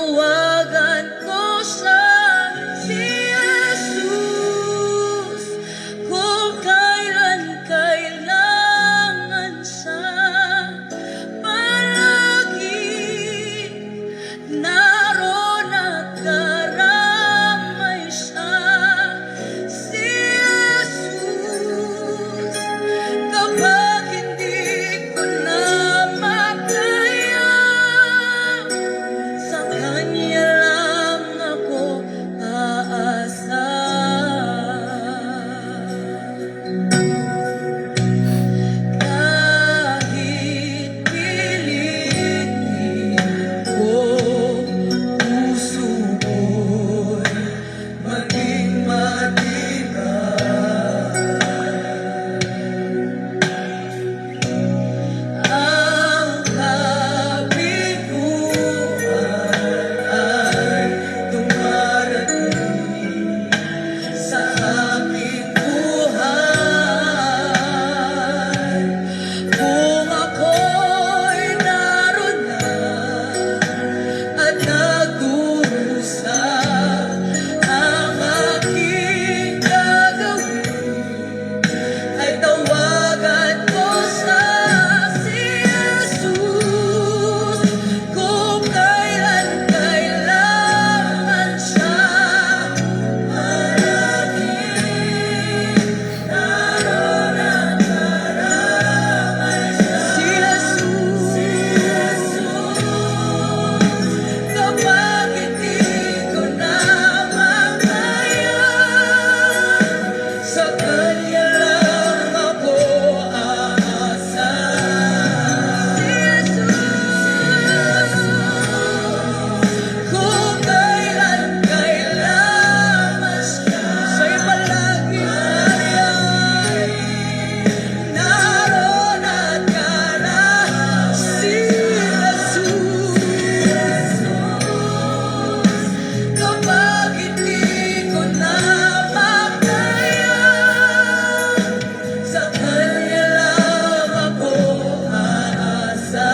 tawagan ko siya, si Jesus, kung kailan kailangan siya. Palagi naroon at karamay siya, si Jesus. Kapag hindi ko na makaya, sa Kanya lang ako aasa. Kahit pilitin ko, puso ko'y maging matibay. Ang kabiguan ay dumarating sa aking buhay. Kung ako'y naroon na at nagdurusa, ang aking gagawin ay tawagan ko sa si Jesus, kung kailan kailangan siya. Palaging naroon at karamay siya, si Jesus. Kapag hindi ko na makaya, sa Kanya lang ako aasa. Si Jesus, kung kailan kailangan siya, siya'y palaging naroon at karamay. Si Jesus, kapag hindi ko na makaya, sa Kanya lang ako aasa.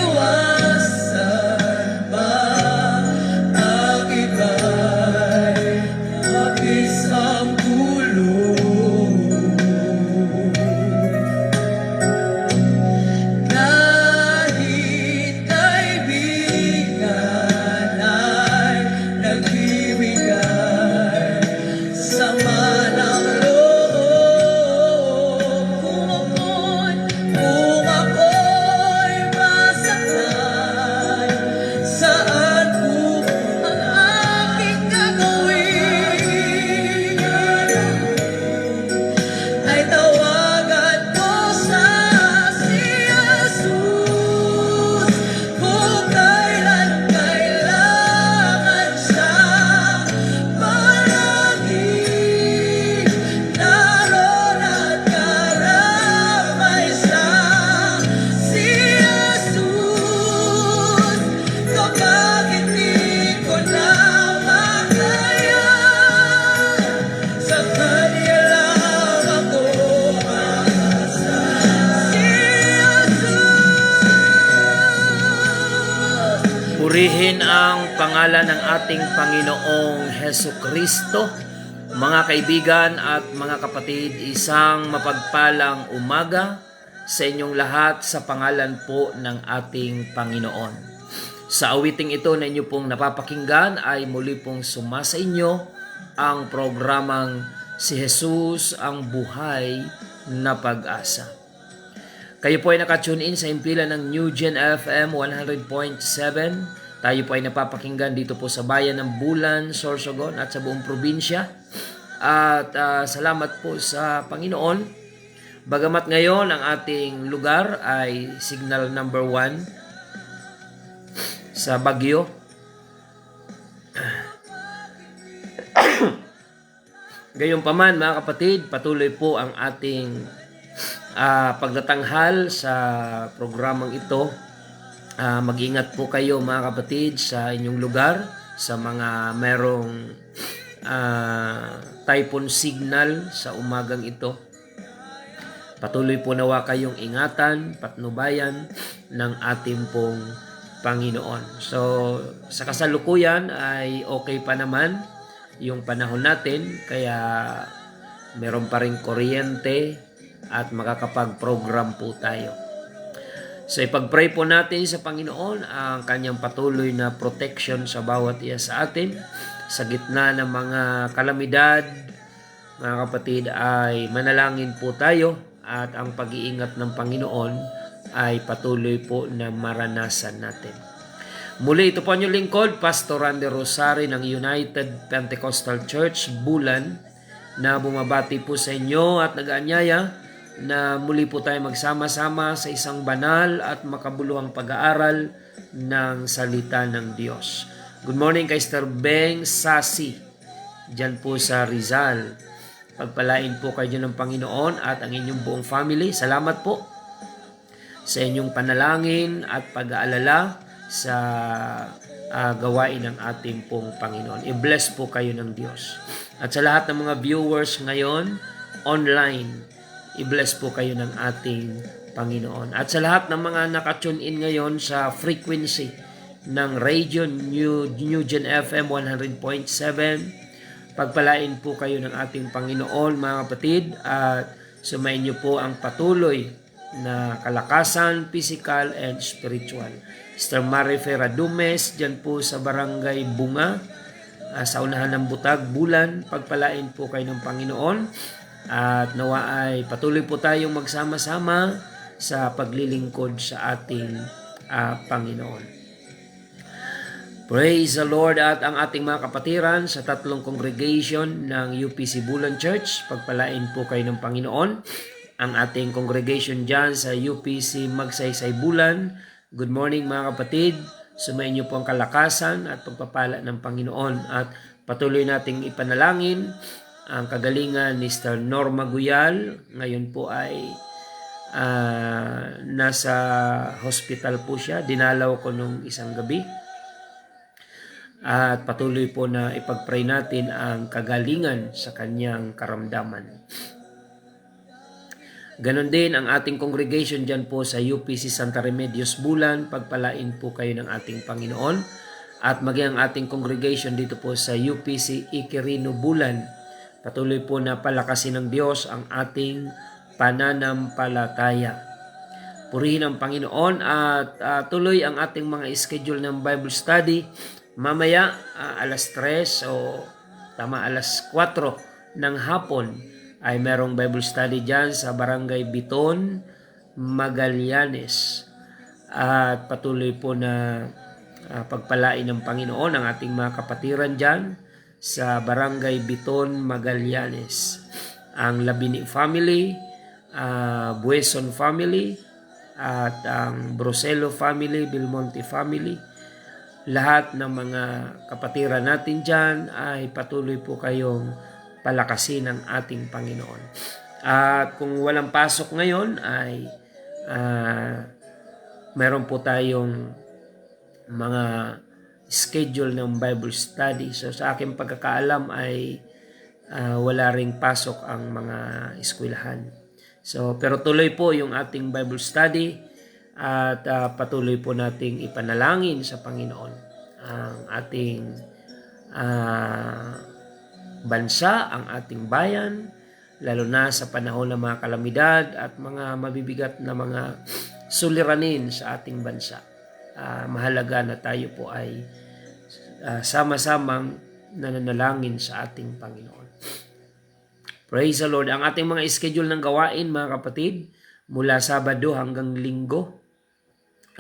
Maiiwasan ba ang iba'y mabis ang tulong? Kahit kaibigan ay nagbibigay sama ng loob, kung ako'y masaktan, saan po ang aking gagawin? Ay tawagan ko sa si Jesus, kung kailan kailangan siya. Palaging naroon at karamay siya, si Jesus. Kapag hindi ko na makaya, sa Kanya lang ako aasa. Si Jesus. Purihin ang pangalan ng ating Panginoong Hesukristo. Mga kaibigan at mga kapatid, isang mapagpalang umaga sa inyong lahat sa pangalan po ng ating Panginoon. Sa awiting ito na inyo pong napapakinggan ay muli pong sumasa inyo ang programang Si Jesus ang Buhay na Pag-asa. Kayo po ay nakatune in sa himpilan ng New Gen FM 100.7. Tayo po ay napapakinggan dito po sa bayan ng Bulan, Sorsogon at sa buong probinsya. At salamat po sa Panginoon. Bagamat ngayon ang ating lugar ay signal number 1 sa Baguio. Gayunpaman mga kapatid, patuloy po ang ating pagtatanghal sa programang ito. Mag-ingat po kayo mga kapatid sa inyong lugar, sa mga merong typhoon signal sa umagang ito. Patuloy po nawa kayong ingatan, patnubayan ng ating pong Panginoon. So, sa kasalukuyan ay okay pa naman yung panahon natin, kaya meron pa rin kuryente at makakapag-program po tayo. So, ipag-pray po natin sa Panginoon ang kanyang patuloy na protection sa bawat isa sa atin. Sa gitna ng mga kalamidad, mga kapatid, ay manalangin po tayo at ang pag-iingat ng Panginoon ay patuloy po na maranasan natin. Muli, ito po ang inyong lingkod, Pastor Randy Rosari ng United Pentecostal Church, Bulan, na bumabati po sa inyo at nag-aanyaya na muli po tayo magsama-sama sa isang banal at makabuluhang pag-aaral ng salita ng Diyos. Good morning kay Sir Beng Sasi, dyan po sa Rizal. Pagpalain po kayo ng Panginoon at ang inyong buong family. Salamat po sa inyong panalangin at pag-aalala sa gawain ng ating pong Panginoon. I-bless po kayo ng Diyos. At sa lahat ng mga viewers ngayon, online, i-bless po kayo ng ating Panginoon. At sa lahat ng mga nakatune in ngayon sa frequency ng Radio New Gen FM 100.7, pagpalain po kayo ng ating Panginoon, mga kapatid, at sumayin niyo po ang patuloy na kalakasan, physical and spiritual. Sister Marifer Adumes, dyan po sa Barangay Bunga, sa unahan ng Butag, Bulan, pagpalain po kayo ng Panginoon, at nawa ay patuloy po tayong magsama-sama sa paglilingkod sa ating Panginoon. Praise the Lord. At ang ating mga kapatiran sa tatlong congregation ng UPC Bulan Church, pagpalain po kayo ng Panginoon. Ang ating congregation dyan sa UPC Magsaysay Bulan, good morning mga kapatid. Sumayin niyo po ang kalakasan at pagpapala ng Panginoon. At patuloy nating ipanalangin ang kagalingan ni Sister Norma Guyal. Ngayon po ay nasa hospital po siya. Dinalaw ko nung isang gabi. At patuloy po na ipag-pray natin ang kagalingan sa kanyang karamdaman. Ganon din ang ating congregation dyan po sa UPC Santa Remedios Bulan. Pagpalain po kayo ng ating Panginoon. At maging ang ating congregation dito po sa UPC Iquirino Bulan. Patuloy po na palakasin ng Diyos ang ating pananampalataya. Purihin ang Panginoon at tuloy ang ating mga schedule ng Bible study. Mamaya, alas 3 o alas 4 ng hapon ay merong Bible study dyan sa Barangay Biton, Magallanes. At patuloy po na pagpalain ng Panginoon ang ating mga kapatiran dyan sa Barangay Biton, Magallanes. Ang Labini family, Bueson family, at ang Broselo family, Belmonte family. Lahat ng mga kapatiran natin dyan ay patuloy po kayong palakasin ng ating Panginoon. At kung walang pasok ngayon ay meron po tayong mga schedule ng Bible study. So sa aking pagkakaalam ay wala ring pasok ang mga eskwelahan. So pero tuloy po yung ating Bible study. At patuloy po nating ipanalangin sa Panginoon ang ating bansa, ang ating bayan, lalo na sa panahon ng mga kalamidad at mga mabibigat na mga suliranin sa ating bansa. Mahalaga na tayo po ay sama-samang nananalangin sa ating Panginoon. Praise the Lord. Ang ating mga schedule ng gawain, mga kapatid, mula Sabado hanggang Linggo,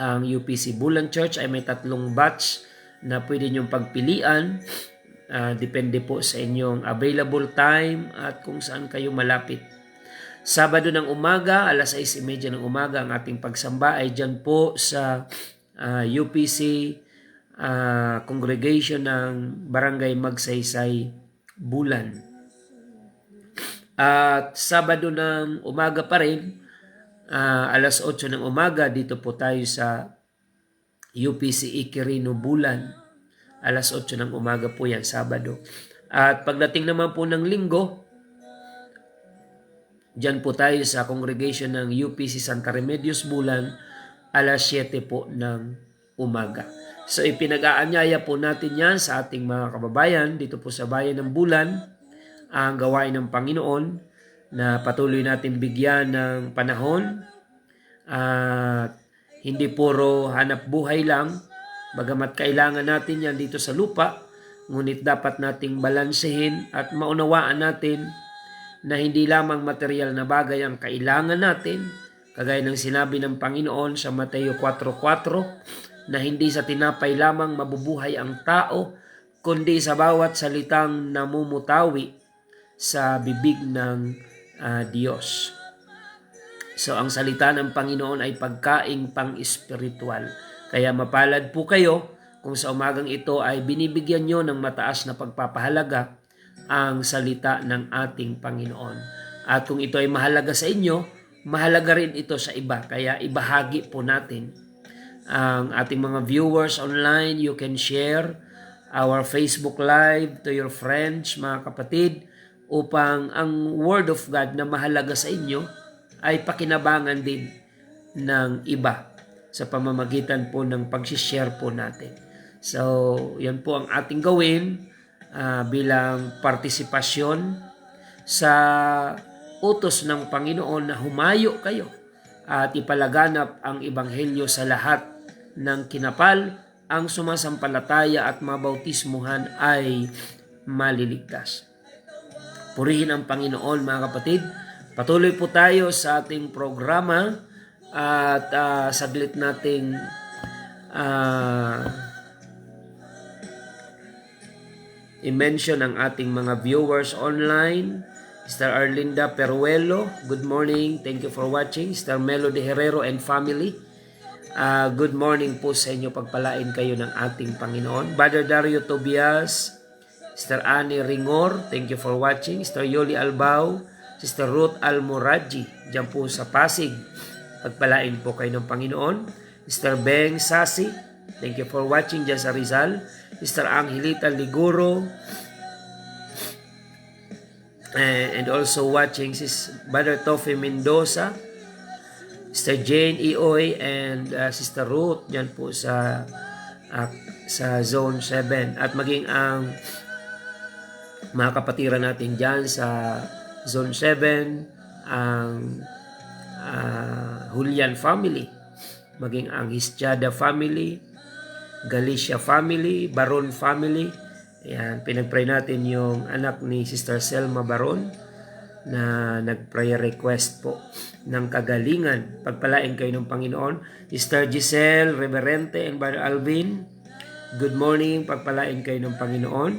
ang UPC Bulan Church ay may 3 batch na pwede niyong pagpilian. Depende po sa inyong available time at kung saan kayo malapit. Sabado ng umaga, alas 6:30 ng umaga, ang ating pagsamba ay dyan po sa UPC congregation ng Barangay Magsaysay Bulan. At Sabado ng umaga pa rin, alas 8 ng umaga, dito po tayo sa UPC Iquirino Bulan. Alas 8 ng umaga po yan, Sabado. At pagdating naman po ng Linggo, Diyan po tayo sa congregation ng UPC Santa Remedios Bulan, alas 7 po ng umaga. So ipinag-aanyaya po natin yan sa ating mga kababayan dito po sa Bayan ng Bulan, ang gawain ng Panginoon na patuloy natin bigyan ng panahon at hindi puro hanap buhay lang, bagamat kailangan natin yan dito sa lupa, ngunit dapat nating balansehin at maunawaan natin na hindi lamang material na bagay ang kailangan natin, kagaya ng sinabi ng Panginoon sa Mateo 4:4, na hindi sa tinapay lamang mabubuhay ang tao, kundi sa bawat salitang namumutawi sa bibig ng Diyos. So ang salita ng Panginoon ay pagkaing pang-espiritual. Kaya mapalad po kayo kung sa umagang ito ay binibigyan nyo ng mataas na pagpapahalaga ang salita ng ating Panginoon. At kung ito ay mahalaga sa inyo, mahalaga rin ito sa iba. Kaya ibahagi po natin ang ating mga viewers online. You can share our Facebook Live to your friends, mga kapatid, upang ang Word of God na mahalaga sa inyo ay pakinabangan din ng iba sa pamamagitan po ng pag-share po natin. So, yan po ang ating gawin bilang partisipasyon sa utos ng Panginoon na humayo kayo at ipalaganap ang Ebanghelyo sa lahat ng kinapal. Ang sumasampalataya at mabautismuhan ay maliligtas. Purihin ang Panginoon, mga kapatid. Patuloy po tayo sa ating programa at saglit nating i-mention ang ating mga viewers online. Sister Arlinda Peruelo, good morning. Thank you for watching. Sister Melody Herrero and family, good morning po sa inyo. Pagpalain kayo ng ating Panginoon. Brother Dario Tobias, Sister Annie Ringor, thank you for watching. Sister Yoli Albao, Sister Ruth Almoraji, dyan po sa Pasig. Pagpalain po kayo ng Panginoon. Sister Beng Sasi, thank you for watching dyan sa Rizal. Sister Angelita Liguro, and also watching Brother Tofi Mendoza, Sister Jane Ioy, and Sister Ruth dyan po sa Zone 7. At maging ang mga kapatiran natin dyan sa Zone 7, ang Julian family, maging ang Histiada family, Galicia family, Baron family. Ayan, pinag-pray natin yung anak ni Sister Selma Baron na nag-prayer request po ng kagalingan. Pagpalain kayo ng Panginoon. Sister Giselle Reverente and Brother Alvin, good morning. Pagpalain kayo ng Panginoon.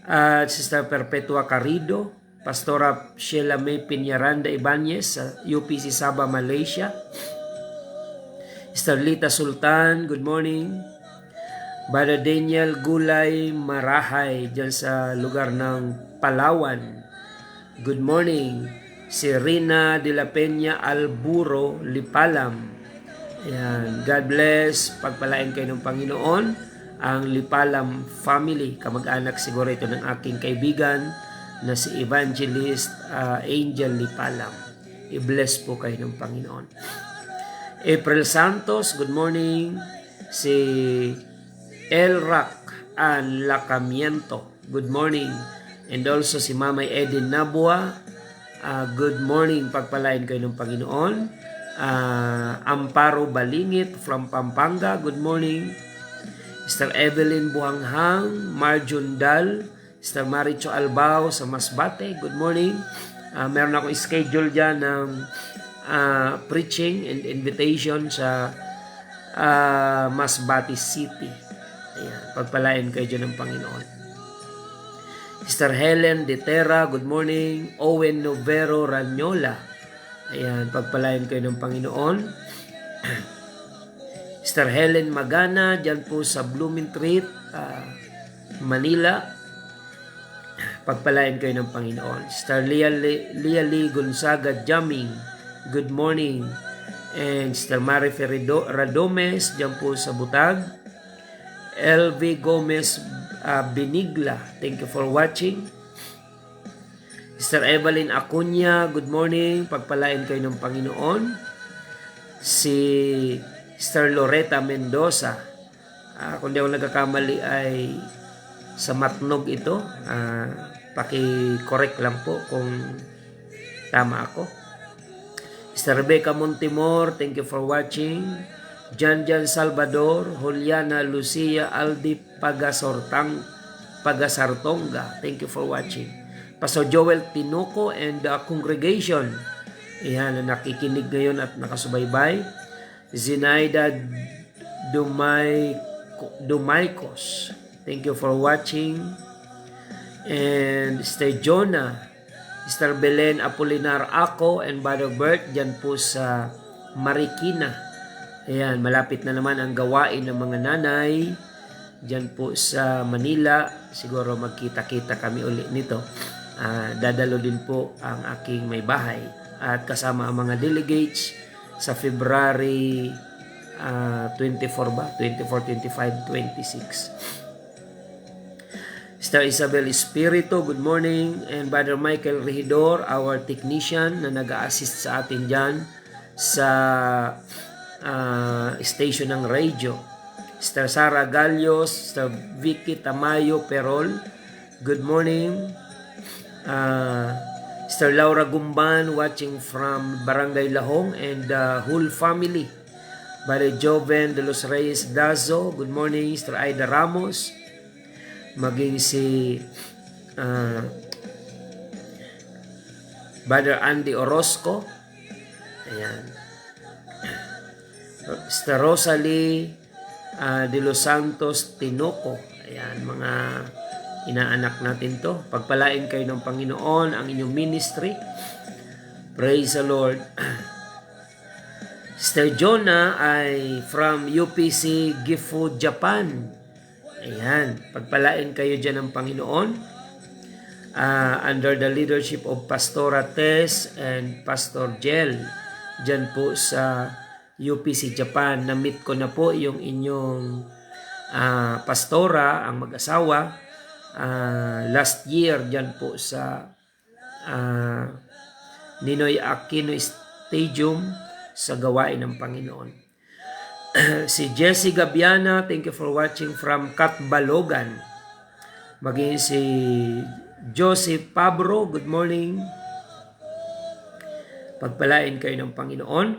At Sister Perpetua Carido, Pastora Sheila May Piñaranda Ibanez sa UPC Sabah, Malaysia. Sister Lita Sultan, good morning. Brother Daniel Gulay Marahay dyan sa lugar ng Palawan, good morning. Si Rina de la Peña Alburo Lipalam, ayan, God bless. Pagpalain kayo ng Panginoon. Ang Lipalam family, kamag-anak siguro ito ng aking kaibigan na si Evangelist Angel Lipalam. I-bless po kayo ng Panginoon. April Santos, good morning. Si Elrac and Lacamiento, good morning. And also si Mamay Edin Nabua, good morning. Pagpalain kayo ng Panginoon. Amparo Balingit from Pampanga, good morning. Sister Evelyn Buhanghang, Marjun Dal, Sister Maricho Albao sa Masbate, good morning. Meron akong schedule dyan ng preaching and invitation sa Masbate City. Ayan, pagpalain kayo dyan ng Panginoon. Sister Helen De Terra, good morning. Owen Novero Ranyola, ayan, pagpalain kayo ng Panginoon. Sister Helen Magana, dyan po sa Bloomingtreet, Manila, pagpalain kayo ng Panginoon. Sister Lia Lee Gonzaga Jaming, good morning. And Sister Marife Radomes, dyan po sa Butag. LV Gomez Benigla, thank you for watching. Sister Evelyn Acuña, good morning. Pagpalain kayo ng Panginoon. Si Sister Loretta Mendoza, kung di ako nagkakamali ay sa Matnog ito. Paki-correct lang po kung tama ako. Sister Rebecca Montemor, thank you for watching. Jan Salvador, Juliana Lucia Aldi Pagasartonga, thank you for watching. Pastor Joel Tinoco and the congregation, ayan, na nakikinig ngayon at nakasubaybay. Zinaida Dumaykos, thank you for watching. And Sister Jonah, Sister Belen Apolinar Ako and Brother Bert dyan po sa Marikina. Ayan, malapit na naman ang gawain ng mga nanay dyan po sa Manila. Siguro magkita-kita kami uli nito. Dadalo din po ang aking may bahay at kasama ang mga delegates sa February 24 ba? 24, 25, 26. Sister Isabel Espiritu, good morning. And Brother Michael Regidor, our technician na nag-a-assist sa atin dyan sa station ng radio. Sister Sara Galios, Sister Vicky Tamayo Perol, good morning. Sister Laura Gumban, watching from Barangay Lahong, and the whole family. Brother Joven de los Reyes Dazo, good morning. Sister Aida Ramos, maging si Brother Andy Orozco, ayan. Sister Rosalie de los Santos Tinoco, ayan, mga inaanak natin to. Pagpalain kayo ng Panginoon ang inyong ministry. Praise the Lord. Sister Jonah ay from UPC Gifu, Japan. Ayan, pagpalain kayo dyan ng Panginoon. Under the leadership of Pastora Tess and Pastor Jel. Dyan po sa UPC Japan. Na-meet ko na po yung inyong pastora, ang mag-asawa. Last year dyan po sa Ninoy Aquino Stadium sa gawain ng Panginoon. Si Jessie Gabiana, thank you for watching from Katbalogan. Maging si Joseph Pabro, good morning. Pagpalain kayo ng Panginoon.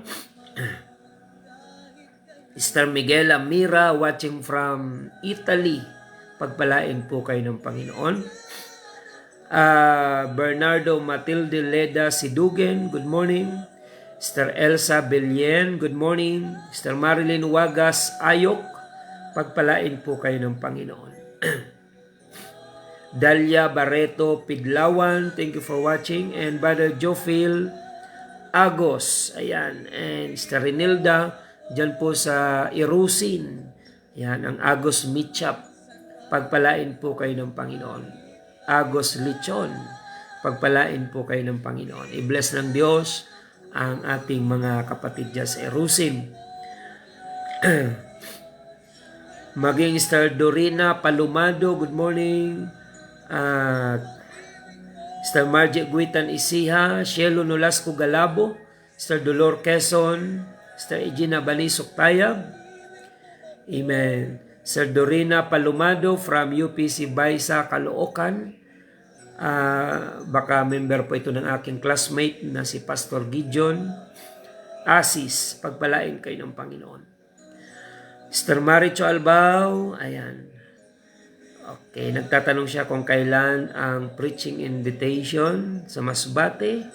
Sister Miguel Amira, watching from Italy. Pagpalain po kayo ng Panginoon. Bernardo Matilde Leda Sidugen, good morning. Sister Elsa Belien, good morning. Sister Marilyn Wagas Ayok, pagpalain po kayo ng Panginoon. Dalia Barreto Pidlawan, thank you for watching. And Brother Jofil Agos, ayan. And Sister Renilda, dyan po sa Irusin. Ayan, ang Agos Mitchap, pagpalain po kayo ng Panginoon. Agos Lichon, pagpalain po kayo ng Panginoon. I-bless ng Diyos ang ating mga kapatid dyan sa Erusim. Maging Sister Dorina Palumado, good morning. Sister Margie Guitan Isiha, Shelo Nolasco Galabo, Sister Dolor Quezon, Sister Egina Balisok Tayab. Amen. Sister Dorina Palumado from UPC Baisa, Caloocan. Baka member po ito ng aking classmate na si Pastor Gideon Asis, pagpalain kayo ng Panginoon. Sister Maricho Albao, ayan. Okay, nagtatanong siya kung kailan ang preaching invitation sa Masbate.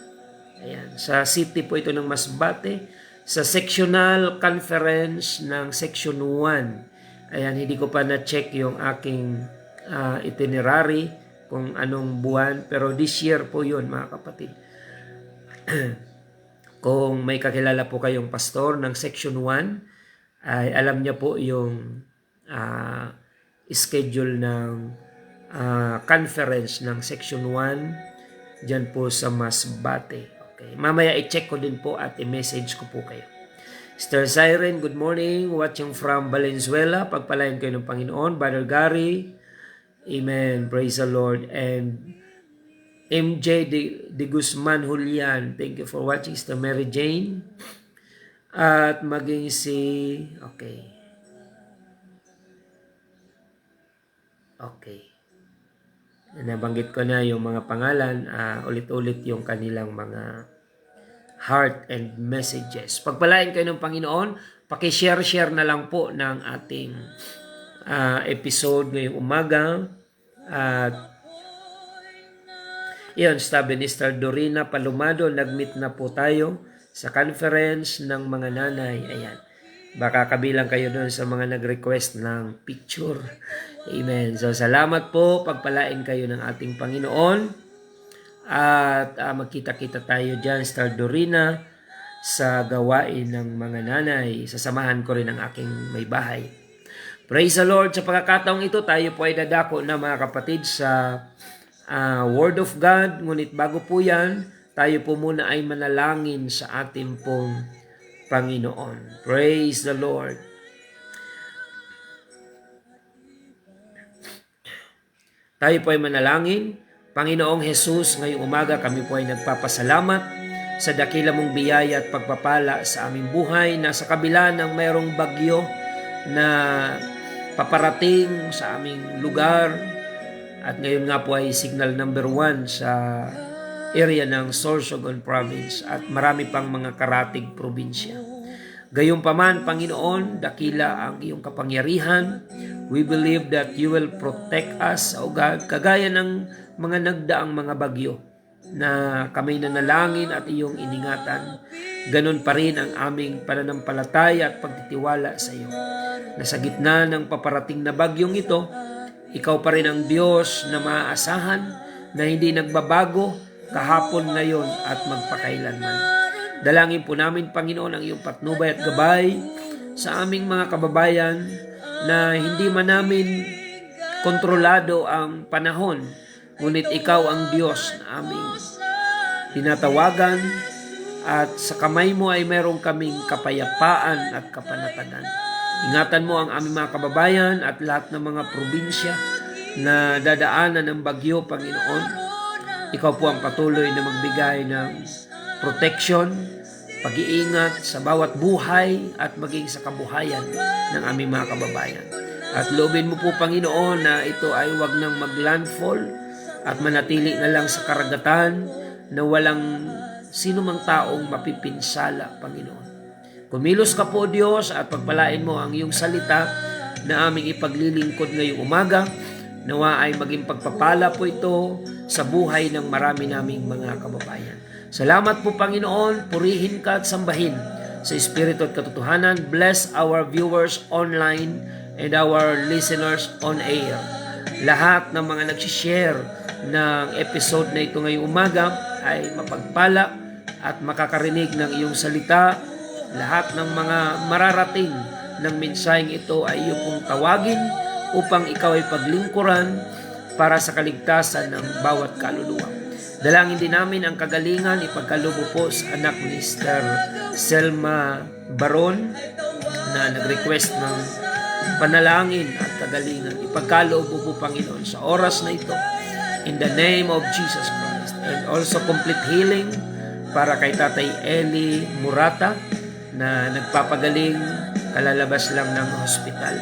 Ayan, sa city po ito ng Masbate, sa sectional conference ng section 1. Ayan, hindi ko pa na-check yung aking itinerary kung anong buwan, pero this year po yun, mga kapatid. Kung may kakilala po kayong pastor ng section 1, ay alam niya po yung schedule ng conference ng section 1 dyan po sa Masbate. Okay. Mamaya i-check ko din po at i-message ko po kayo. Sister Siren, good morning. Watching from Valenzuela. Pagpalain kayo ng Panginoon. Brother Gary, amen. Praise the Lord. And MJ de Guzman Julian, thank you for watching. Sister Mary Jane. At maging si, okay. Nabanggit ko na yung mga pangalan, ulit-ulit yung kanilang mga heart and messages. Pagpalain kayo ng Panginoon, paki-share na lang po ng ating episode ngayong umaga. At yun, sabi ni Sister Dorina Palomado, nag-meet na po tayo sa conference ng mga nanay. Ayan. Baka kabilang kayo doon sa mga nag-request ng picture. Amen. So, salamat po. Pagpalain kayo ng ating Panginoon. At magkita-kita tayo dyan, Sister Dorina, sa gawain ng mga nanay. Sasamahan ko rin ang aking may bahay. Praise the Lord. Sa pagkakataong ito, tayo po ay dadako na mga kapatid sa Word of God. Ngunit bago po yan, tayo po muna ay manalangin sa ating pong Panginoon. Praise the Lord. Tayo po ay manalangin. Panginoong Jesus, ngayong umaga kami po ay nagpapasalamat sa dakila mong biyaya at pagpapala sa aming buhay na sa kabila ng mayroong bagyo na paparating sa aming lugar at ngayon nga po ay signal number 1 sa area ng Sorsogon Province at marami pang mga karatig probinsya. Gayunpaman, Panginoon, dakila ang iyong kapangyarihan. We believe that you will protect us, O God, kagaya ng mga nagdaang mga bagyo na kami nanalangin at iyong iningatan. Ganon pa rin ang aming pananampalataya at pagtitiwala sa iyo. Na sa gitna ng paparating na bagyong ito, ikaw pa rin ang Diyos na maaasahan, na hindi nagbabago kahapon, ngayon at magpakailanman. Dalangin po namin, Panginoon, ang iyong patnubay at gabay sa aming mga kababayan na hindi man namin kontrolado ang panahon, ngunit ikaw ang Diyos na aming tinatawagan at sa kamay mo ay meron kaming kapayapaan at kapanatagan. Ingatan mo ang aming mga kababayan at lahat ng mga probinsya na dadaanan ng bagyo, Panginoon. Ikaw po ang patuloy na magbigay ng protection, pag-iingat sa bawat buhay at maging sa kabuhayan ng aming mga kababayan. At loobin mo po, Panginoon, na ito ay wag nang mag-landfall at manatili na lang sa karagatan na walang sino mang taong mapipinsala, Panginoon. Kumilos ka po, Diyos, at pagpalain mo ang iyong salita na aming ipaglilingkod ngayong umaga. Nawa ay maging pagpapala po ito sa buhay ng marami naming mga kababayan. Salamat po, Panginoon. Purihin ka at sambahin sa Espiritu at katotohanan. Bless our viewers online and our listeners on air. Lahat ng mga nagsishare ng episode na ito ngayong umaga ay mapagpala at makakarinig ng iyong salita. Lahat ng mga mararating ng mensaheng ito ay iyong pong tawagin upang ikaw ay paglingkuran para sa kaligtasan ng bawat kaluluwa. Dalangin din namin ang kagalingan, ipagkalubo po sa anak ni Sister Selma Baron na nag-request ng panalangin at kagalingan. Ipagkalubo po, Panginoon, sa oras na ito in the name of Jesus Christ. And also complete healing para kay Tatay Eli Murata na nagpapagaling kalalabas lang ng hospital.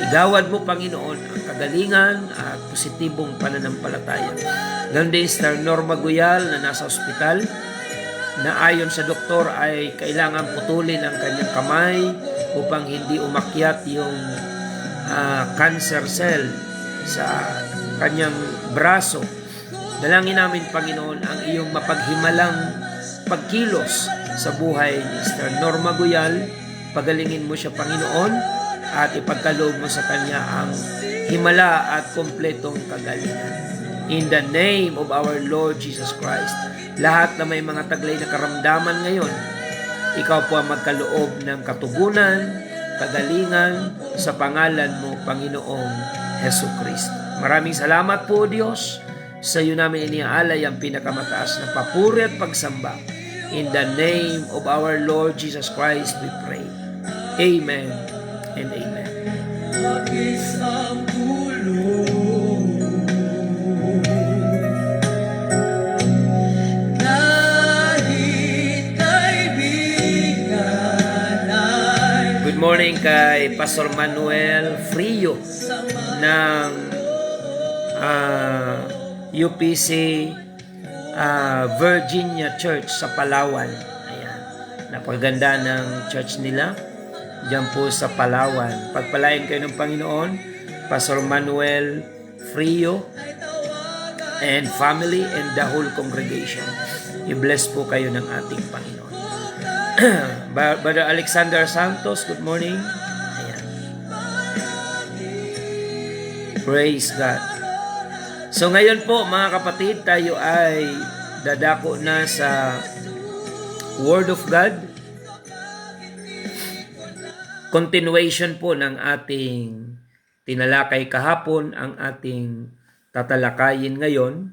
Igawad mo, Panginoon, ang kagalingan at positibong pananampalataya. Ganun din Sister Norma Guyal na nasa ospital na ayon sa doktor ay kailangan putulin ang kanyang kamay upang hindi umakyat yung cancer cell sa kanyang braso. Dalangin namin, Panginoon, ang iyong mapaghimalang pagkilos sa buhay ni Sister Norma Guyal. Pagalingin mo siya, Panginoon, at ipagkaloob mo sa kanya ang himala at kompletong kagalingan. In the name of our Lord Jesus Christ, lahat na may mga taglay na karamdaman ngayon, ikaw po ang magkaloob ng katugunan, kagalingan sa pangalan mo, Panginoong Hesus Kristo. Maraming salamat po, Diyos. Sa iyo namin iniaalay ang pinakamataas na papuri at pagsamba. In the name of our Lord Jesus Christ, we pray. Amen and amen. morning kay Pastor Manuel Frio ng UPC Virginia Church sa Palawan. Ayan. Napaganda ng church nila diyan po sa Palawan. Pagpalain kayo ng Panginoon, Pastor Manuel Frio and family and the whole congregation. I-bless po kayo ng ating Panginoon. Brother Alexander Santos, good morning. Ayan. Praise God. So ngayon po mga kapatid, tayo ay dadako na sa Word of God. Continuation po ng ating tinalakay kahapon, ang ating tatalakayin ngayon.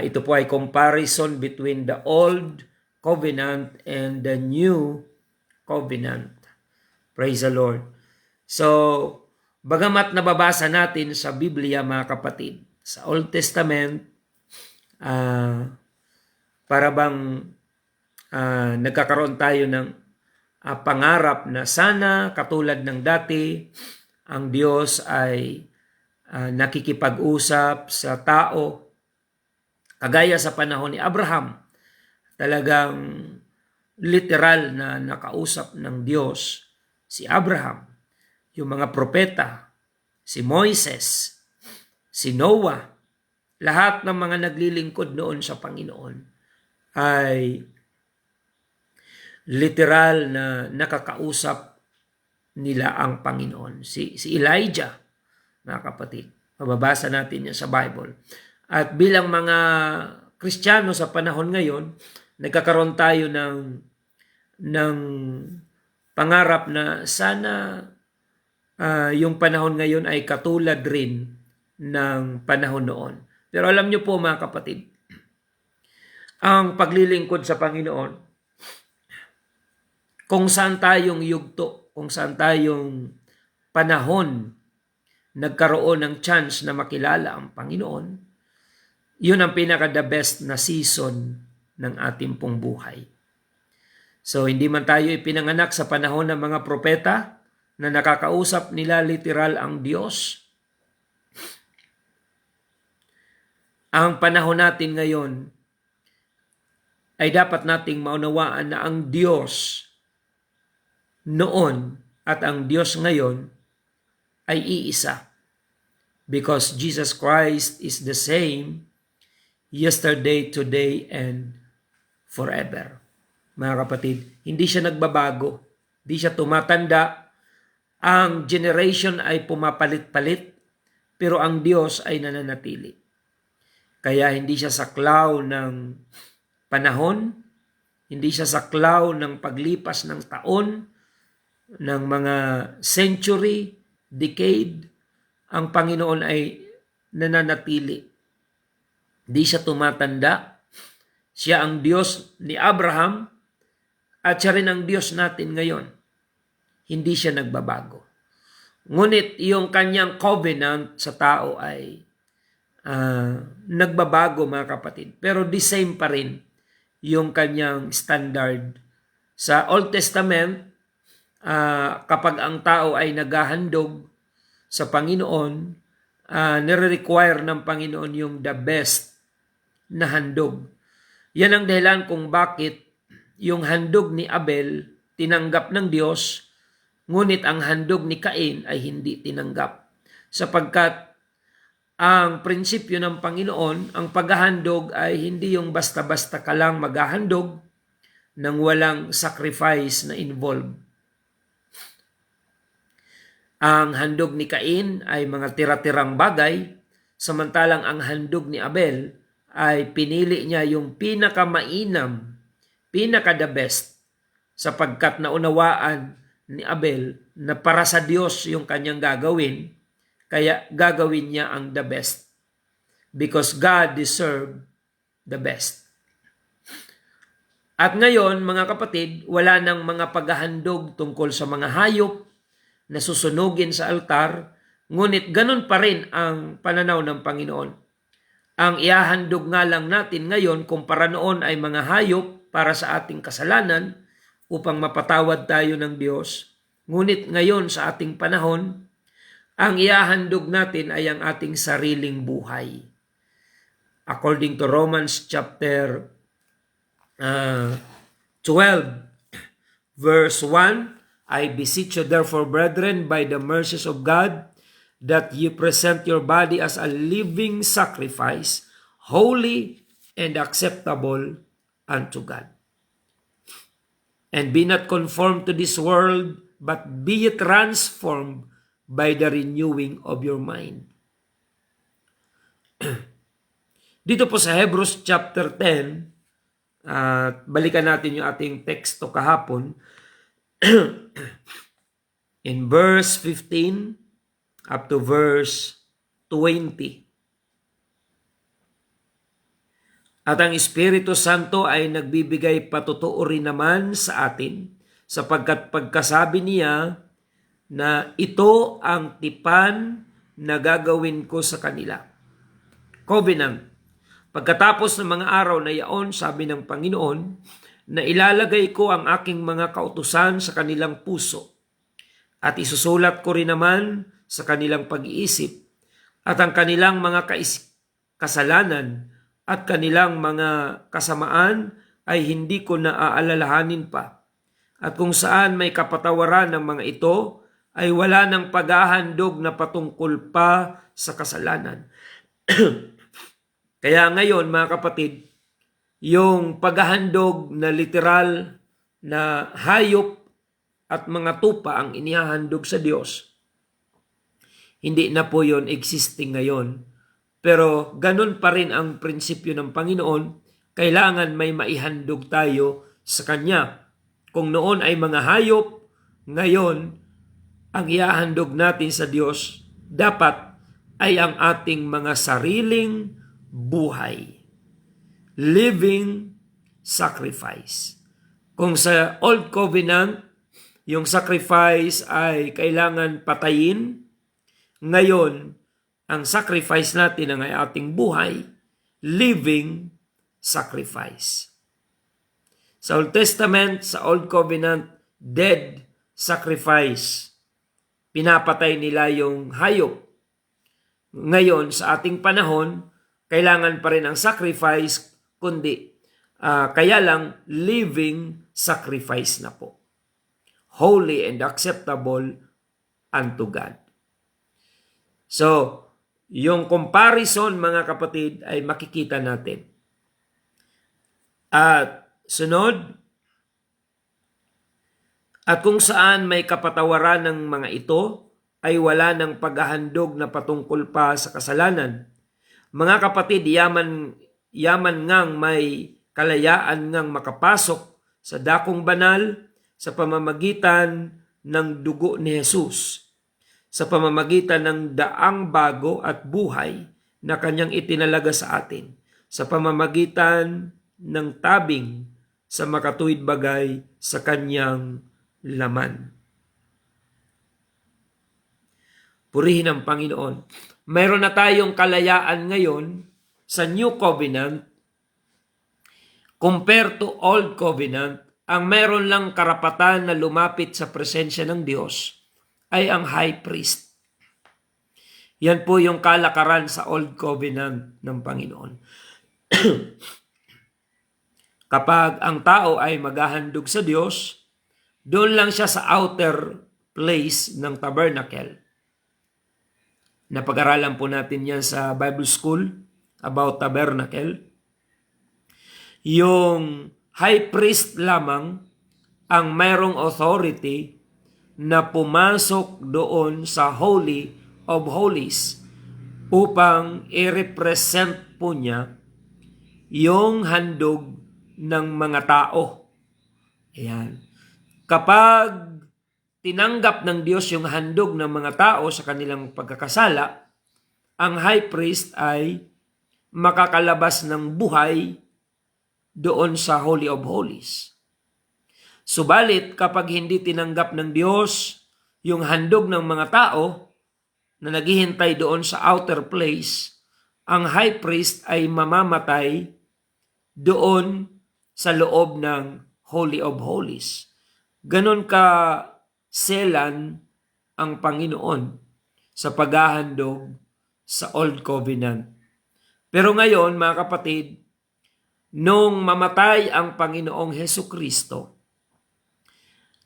Ito po ay comparison between the Old Covenant and the New Covenant. Praise the Lord. So, bagamat nababasa natin sa Biblia mga kapatid, sa Old Testament, para bang nagkakaroon tayo ng pangarap na sana katulad ng dati, ang Diyos ay nakikipag-usap sa tao. Kagaya sa panahon ni Abraham, talagang literal na nakausap ng Diyos si Abraham. Yung mga propeta, si Moises, si Noah, lahat ng mga naglilingkod noon sa Panginoon ay literal na nakakausap nila ang Panginoon. Si Elijah, mga kapatid, mababasa natin yan sa Bible. At bilang mga Kristiyano sa panahon ngayon, nagkakaroon tayo ng pangarap na sana yung panahon ngayon ay katulad rin ng panahon noon. Pero alam niyo po mga kapatid, ang paglilingkod sa Panginoon, kung saan tayong yugto, kung saan tayong panahon nagkaroon ng chance na makilala ang Panginoon, yun ang pinaka-the best na season ng ating pong buhay. So, hindi man tayo ipinanganak sa panahon ng mga propeta na nakakausap nila literal ang Diyos. Ang panahon natin ngayon ay dapat nating maunawaan na ang Diyos noon at ang Diyos ngayon ay iisa. Because Jesus Christ is the same yesterday, today, and forever. Mga kapatid, hindi siya nagbabago. Hindi siya tumatanda. Ang generation ay pumapalit-palit, pero ang Diyos ay nananatili. Kaya hindi siya saklaw ng panahon, hindi siya saklaw ng paglipas ng taon, ng mga century, decade. Ang Panginoon ay nananatili. Di siya tumatanda. Siya ang Diyos ni Abraham at siya rin ang Diyos natin ngayon. Hindi siya nagbabago. Ngunit yung kanyang covenant sa tao ay nagbabago mga kapatid. Pero the same pa rin yung kanyang standard. Sa Old Testament, kapag ang tao ay naghahandog sa Panginoon, nire-require ng Panginoon yung the best na handog. Yan ang dahilan kung bakit yung handog ni Abel tinanggap ng Diyos, ngunit ang handog ni Cain ay hindi tinanggap. Sapagkat ang prinsipyo ng Panginoon, ang paghahandog ay hindi yung basta-basta ka lang maghahandog nang walang sacrifice na involved. Ang handog ni Cain ay mga tira-tirang bagay, samantalang ang handog ni Abel ay pinili niya yung pinakamainam, pinaka-the best, sapagkat naunawaan ni Abel na para sa Diyos yung kanyang gagawin, kaya gagawin niya ang the best. Because God deserved the best. At ngayon, mga kapatid, wala nang mga paghahandog tungkol sa mga hayop na susunugin sa altar, ngunit ganun pa rin ang pananaw ng Panginoon. Ang iahandog nga lang natin ngayon kumpara noon ay mga hayop para sa ating kasalanan upang mapatawad tayo ng Diyos. Ngunit ngayon sa ating panahon, ang ihahandog natin ay ang ating sariling buhay. According to Romans chapter 12, verse 1, I beseech you therefore, brethren, by the mercies of God, that you present your body as a living sacrifice, holy and acceptable unto God. And be not conformed to this world, but be ye transformed by the renewing of your mind. Dito po sa Hebrews chapter 10, balikan natin yung ating teksto kahapon. In verse 15 up to verse 20. At ang Espiritu Santo ay nagbibigay patutuo rin naman sa atin, sapagkat pagkasabi niya na ito ang tipan na gagawin ko sa kanila. Covenant. Pagkatapos ng mga araw na yaon, sabi ng Panginoon, na ilalagay ko ang aking mga kautusan sa kanilang puso at isusulat ko rin naman sa kanilang pag-iisip, at ang kanilang mga kasalanan at kanilang mga kasamaan ay hindi ko naaalalahanin pa. At kung saan may kapatawaran ng mga ito, ay wala ng paghahandog na patungkol pa sa kasalanan. Kaya ngayon, mga kapatid, yung paghahandog na literal na hayop at mga tupa ang inihahandog sa Diyos, hindi na po yon existing ngayon. Pero ganun pa rin ang prinsipyo ng Panginoon, kailangan may maihandog tayo sa Kanya. Kung noon ay mga hayop, ngayon, ang ihahandog natin sa Diyos, dapat ay ang ating mga sariling buhay. Living sacrifice. Kung sa Old Covenant, yung sacrifice ay kailangan patayin, ngayon, ang sacrifice natin ay ating buhay, living sacrifice. Sa Old Testament, sa Old Covenant, dead sacrifice. Pinapatay nila yung hayop. Ngayon, sa ating panahon, kailangan pa rin ang sacrifice, kundi kaya lang living sacrifice na po. Holy and acceptable unto God. So, yung comparison, mga kapatid, ay makikita natin. At sunod, at kung saan may kapatawaran ng mga ito, ay wala ng paghahandog na patungkol pa sa kasalanan. Mga kapatid, yaman ngang may kalayaan ngang makapasok sa dakong banal sa pamamagitan ng dugo ni Jesus, sa pamamagitan ng daang bago at buhay na kanyang itinalaga sa atin, sa pamamagitan ng tabing sa makatuwid bagay sa kanyang laman. Purihin ang Panginoon. Mayroon na tayong kalayaan ngayon sa New Covenant compared to Old Covenant. Ang mayroon lang karapatan na lumapit sa presensya ng Diyos ay ang high priest. Yan po yung kalakaran sa Old Covenant ng Panginoon. Kapag ang tao ay maghahandog sa Diyos, doon lang siya sa outer place ng tabernacle. Napag-aralan po natin yan sa Bible School about tabernacle. Yung high priest lamang ang mayroong authority na pumasok doon sa Holy of Holies upang i-represent po niya yung handog ng mga tao. Ayan. Kapag tinanggap ng Diyos yung handog ng mga tao sa kanilang pagkakasala, ang high priest ay makakalabas ng buhay doon sa Holy of Holies. Subalit, kapag hindi tinanggap ng Diyos yung handog ng mga tao na naghihintay doon sa outer place, ang high priest ay mamamatay doon sa loob ng Holy of Holies. Ganon ka selan ang Panginoon sa paghahandog sa Old Covenant. Pero ngayon, mga kapatid, nung mamatay ang Panginoong Hesukristo,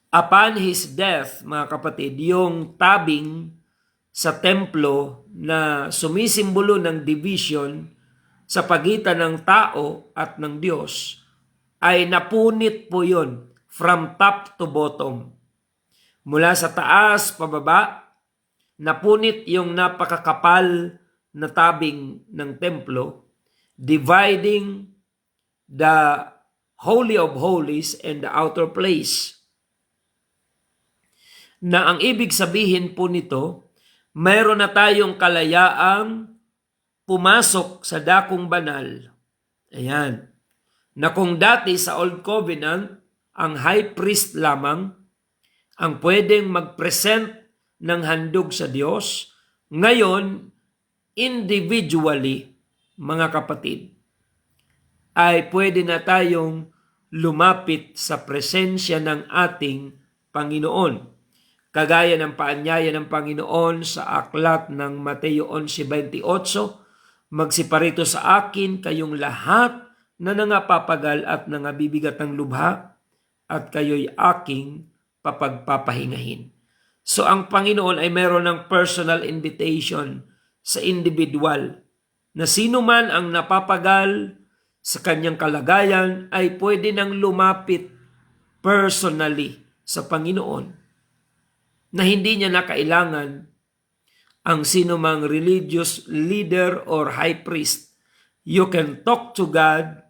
upon His death, mga kapatid, yung tabing sa templo na sumisimbolo ng division sa pagitan ng tao at ng Diyos, ay napunit po yun from top to bottom. Mula sa taas, pababa, napunit yung napakakapal na tabing ng templo, dividing the Holy of Holies and the outer place. Na ang ibig sabihin po nito, mayroon na tayong kalayaang pumasok sa dakong banal. Ayan. Na kung dati sa Old Covenant, ang high priest lamang ang pwedeng mag-present ng handog sa Diyos, ngayon, individually, mga kapatid, ay pwede na tayong lumapit sa presensya ng ating Panginoon. Kagaya ng paanyaya ng Panginoon sa aklat ng Mateo 11:28, magsiparito sa akin kayong lahat na nangapapagal at nangabibigat ng lubha, at kayo'y aking papagpapahingahin. So ang Panginoon ay meron ng personal invitation sa individual na sino man ang napapagal sa kanyang kalagayan ay pwede nang lumapit personally sa Panginoon na hindi niya na kailangan ang sino mang religious leader or high priest. You can talk to God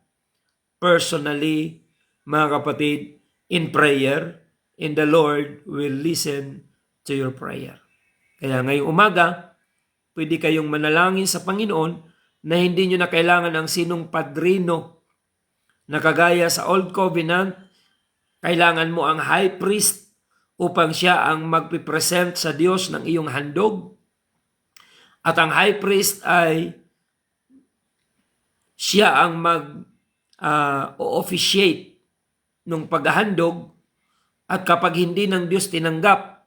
personally, mga kapatid, in prayer, and the Lord will listen to your prayer. Kaya ngayong umaga, pwede kayong manalangin sa Panginoon na hindi nyo na kailangan ng sinong padrino na kagaya sa Old Covenant, kailangan mo ang high priest upang siya ang magpipresent sa Diyos ng iyong handog. At ang high priest ay siya ang mag-officiate nung paghahandog. At kapag hindi ng Diyos tinanggap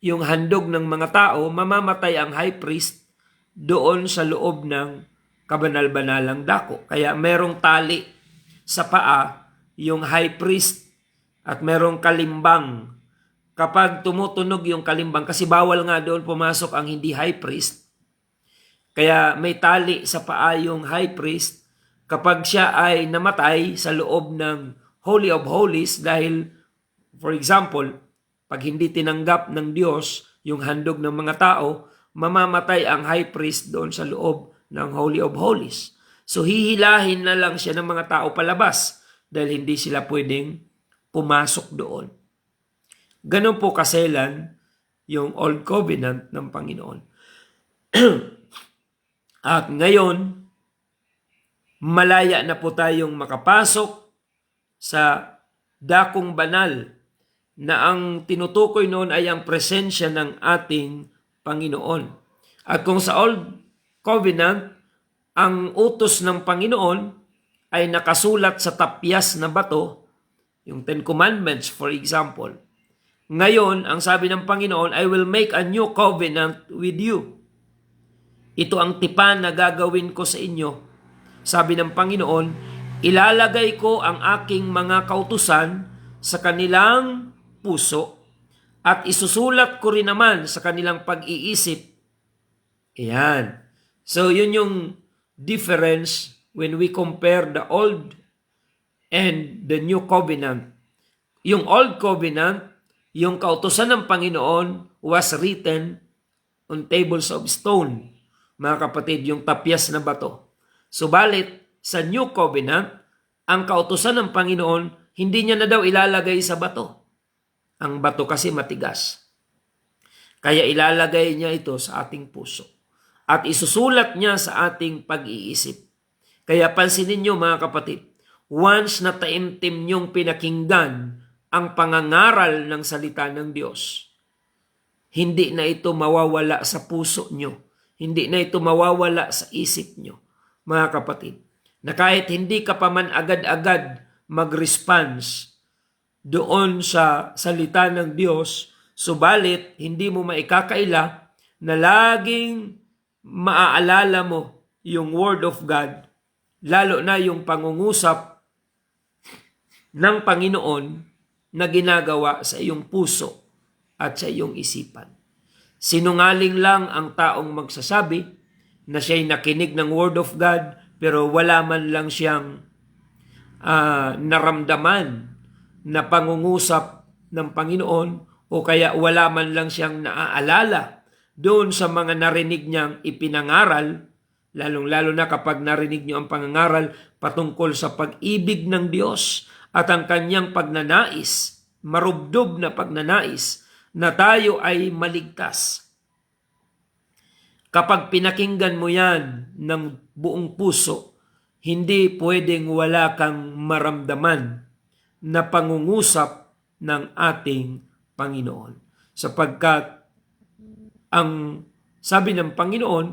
yung handog ng mga tao, mamamatay ang high priest doon sa loob ng kabanal-banalang dako. Kaya merong tali sa paa yung high priest at merong kalimbang. Kapag tumutunog yung kalimbang, kasi bawal nga doon pumasok ang hindi high priest, kaya may tali sa paa yung high priest kapag siya ay namatay sa loob ng Holy of Holies dahil, for example, pag hindi tinanggap ng Diyos yung handog ng mga tao, mamamatay ang high priest doon sa loob ng Holy of Holies. So hihilahin na lang siya ng mga tao palabas dahil hindi sila pwedeng pumasok doon. Ganun po kaselan yung Old Covenant ng Panginoon. At ngayon, malaya na po tayong makapasok sa dakong banal na ang tinutukoy noon ay ang presensya ng ating Panginoon. At kung sa Old Covenant, ang utos ng Panginoon ay nakasulat sa tapyas na bato, yung Ten Commandments for example. Ngayon, ang sabi ng Panginoon, I will make a new covenant with you. Ito ang tipan na gagawin ko sa inyo. Sabi ng Panginoon, ilalagay ko ang aking mga kautusan sa kanilang puso at isusulat ko rin naman sa kanilang pag-iisip. Ayan. So, yun yung difference when we compare the Old and the New Covenant. Yung Old Covenant, yung kautusan ng Panginoon was written on tables of stone. Mga kapatid, yung tapyas na bato. Subalit, sa New Covenant, ang kautusan ng Panginoon, hindi niya na daw ilalagay sa bato. Ang bato kasi matigas. Kaya ilalagay niya ito sa ating puso. At isusulat niya sa ating pag-iisip. Kaya pansinin niyo mga kapatid, once na taimtim niyong pinakinggan ang pangangaral ng salita ng Diyos, hindi na ito mawawala sa puso niyo. Hindi na ito mawawala sa isip niyo, mga kapatid. Na kahit hindi ka pa man agad-agad mag-response doon sa salita ng Diyos Subalit, hindi mo maikakaila na laging maaalala mo yung Word of God, lalo na yung pangungusap ng Panginoon na ginagawa sa iyong puso at sa iyong isipan. Sinungaling lang ang taong magsasabi na siya'y nakinig ng Word of God pero wala man lang siyang naramdaman na pangungusap ng Panginoon o kaya wala man lang siyang naaalala doon sa mga narinig niyang ipinangaral, lalong-lalo na kapag narinig niyo ang pangangaral patungkol sa pag-ibig ng Diyos at ang kanyang pagnanais, marubdob na pagnanais na tayo ay maligtas. Kapag pinakinggan mo yan ng buong puso, hindi pwedeng wala kang maramdaman na pangungusap ng ating Panginoon. Sapagkat ang sabi ng Panginoon,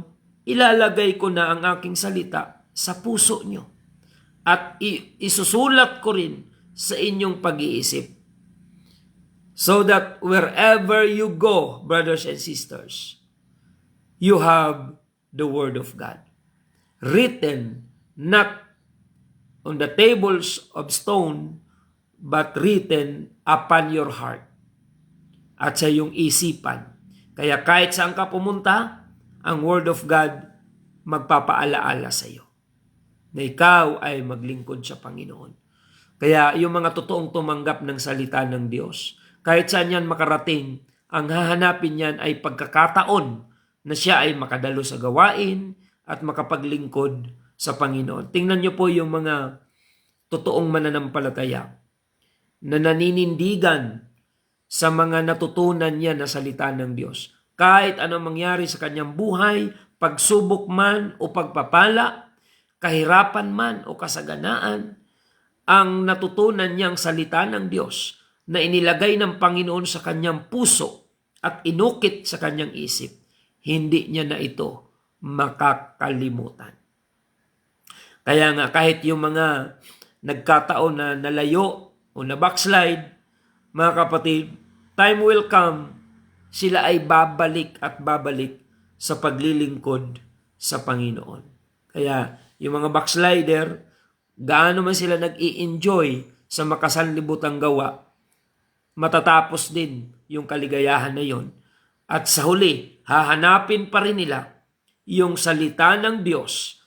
ilalagay ko na ang aking salita sa puso nyo at isusulat ko rin sa inyong pag-iisip. So that wherever you go, brothers and sisters, you have the Word of God. Written not on the tables of stone, but written upon your heart at sa iyong isipan. Kaya kahit saan ka pumunta, ang Word of God magpapaalaala sa iyo na ikaw ay maglingkod sa Panginoon. Kaya yung mga totoong tumanggap ng salita ng Diyos, kahit saan yan makarating, ang hahanapin yan ay pagkakataon na siya ay makadalo sa gawain at makapaglingkod sa Panginoon. Tingnan niyo po yung mga totoong mananampalataya na naninindigan sa mga natutunan niya na salita ng Diyos. Kahit anong mangyari sa kanyang buhay, pagsubok man o pagpapala, kahirapan man o kasaganaan, ang natutunan niyang salita ng Diyos na inilagay ng Panginoon sa kanyang puso at inukit sa kanyang isip, hindi niya na ito makakalimutan. Kaya nga kahit yung mga nagkataon na nalayo o na backslide, mga kapatid, time will come, sila ay babalik at babalik sa paglilingkod sa Panginoon. Kaya yung mga backslider, gaano man sila nag-i-enjoy sa makasanlibutang gawa, matatapos din yung kaligayahan na yon. At sa huli, hahanapin pa rin nila yung salita ng Diyos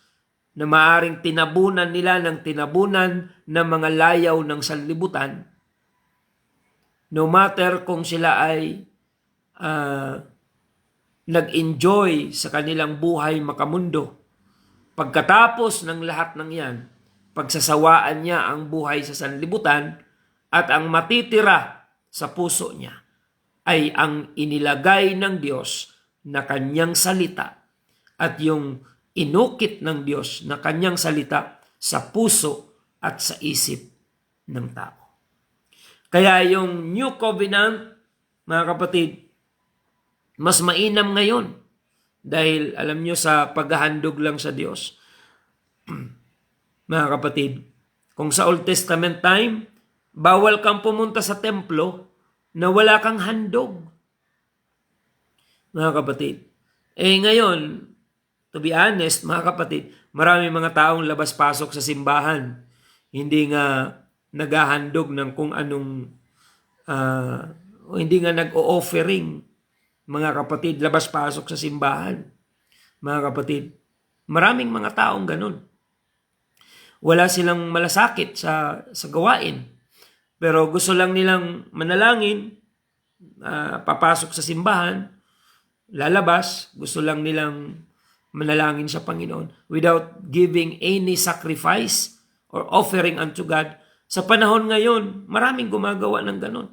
na maaring tinabunan nila ng tinabunan ng mga layaw ng sanlibutan. No matter kung sila ay nag-enjoy sa kanilang buhay makamundo, pagkatapos ng lahat ng yan, pagsasawaan niya ang buhay sa sanlibutan at ang matitira sa puso niya ay ang inilagay ng Diyos na kanyang salita at yung inukit ng Diyos na kanyang salita sa puso at sa isip ng tao. Kaya yung New Covenant, mga kapatid, mas mainam ngayon dahil alam nyo sa paghahandog lang sa Diyos. Mga kapatid, kung sa Old Testament time, bawal kang pumunta sa templo na wala kang handog. Mga kapatid, ngayon, to be honest, mga kapatid, marami mga taong labas-pasok sa simbahan. Hindi nga naghahandog ng kung anong, hindi nga nag-o-offering, mga kapatid, labas-pasok sa simbahan. Mga kapatid, maraming mga taong ganun. Wala silang malasakit sa gawain. Pero gusto lang nilang manalangin, papasok sa simbahan, lalabas, gusto lang nilang manalangin sa Panginoon without giving any sacrifice or offering unto God. Sa panahon ngayon, maraming gumagawa ng ganon,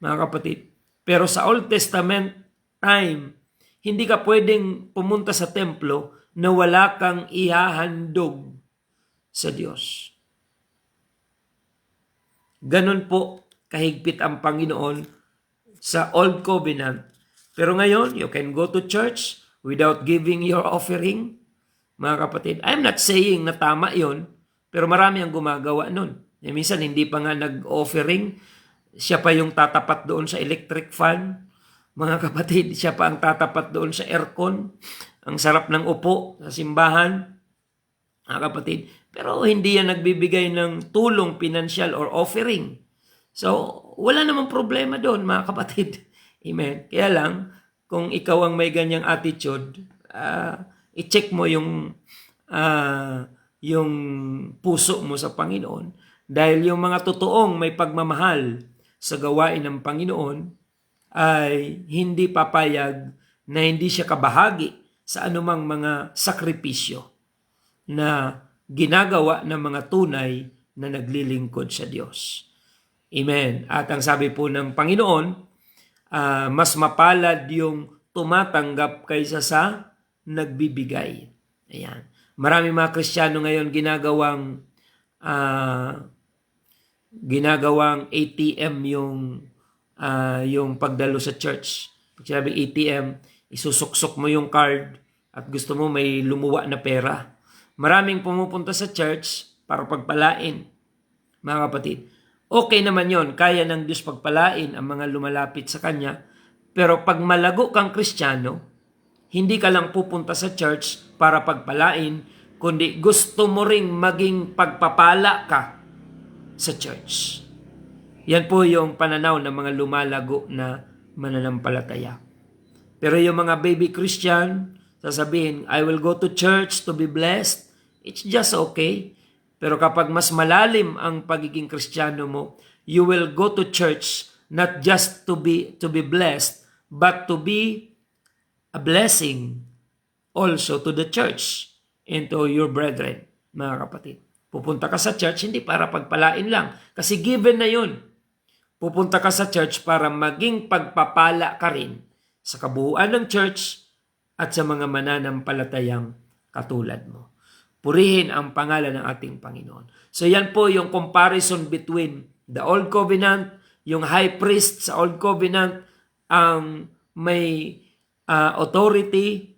mga kapatid. Pero sa Old Testament time, hindi ka pwedeng pumunta sa templo na wala kang ihahandog sa Diyos. Ganon po kahigpit ang Panginoon sa Old Covenant. Pero ngayon, you can go to church without giving your offering. Mga kapatid, I'm not saying na tama yon, pero marami ang gumagawa nun. Minsan, hindi pa nga nag-offering, Siya pa yung tatapat doon sa electric fan. Mga kapatid, siya pa ang tatapat doon sa aircon. Ang sarap ng upo sa simbahan. Mga kapatid. Pero hindi yan nagbibigay ng tulong, pinansyal or offering. So, wala namang problema doon, mga kapatid. Amen. Kaya lang, kung ikaw ang may ganyang attitude, i-check mo yung puso mo sa Panginoon. Dahil yung mga totoong may pagmamahal sa gawain ng Panginoon ay hindi papayag na hindi siya kabahagi sa anumang mga sakripisyo na ginagawa ng mga tunay na naglilingkod sa Diyos. Amen. At ang sabi po ng Panginoon, mas mapalad yung tumatanggap kaysa sa nagbibigay. Ayan. Marami mga Kristiyano ngayon ginagawang ATM yung pagdalo sa church. Pag sinabing ATM, isusuksok mo yung card at gusto mo may lumuwa na pera. Maraming pumupunta sa church para pagpalain, mga kapatid. Okay naman yon, kaya ng Diyos pagpalain ang mga lumalapit sa Kanya. Pero pag malago kang Kristiyano, hindi ka lang pupunta sa church para pagpalain, kundi gusto mo ring maging pagpapala ka sa church. Yan po yung pananaw ng mga lumalago na mananampalataya. Pero yung mga baby Christian, sasabihin, I will go to church to be blessed. It's just okay. Pero kapag mas malalim ang pagiging Kristiyano mo, you will go to church not just to be blessed, but to be a blessing also to the church and to your brethren, mga kapatid. Pupunta ka sa church hindi para pagpalain lang, kasi given na yun. Pupunta ka sa church para maging pagpapala ka rin sa kabuuan ng church at sa mga mananampalatayang katulad mo. Purihin ang pangalan ng ating Panginoon. So yan po yung comparison between the Old Covenant, yung high priest sa Old Covenant, ang may authority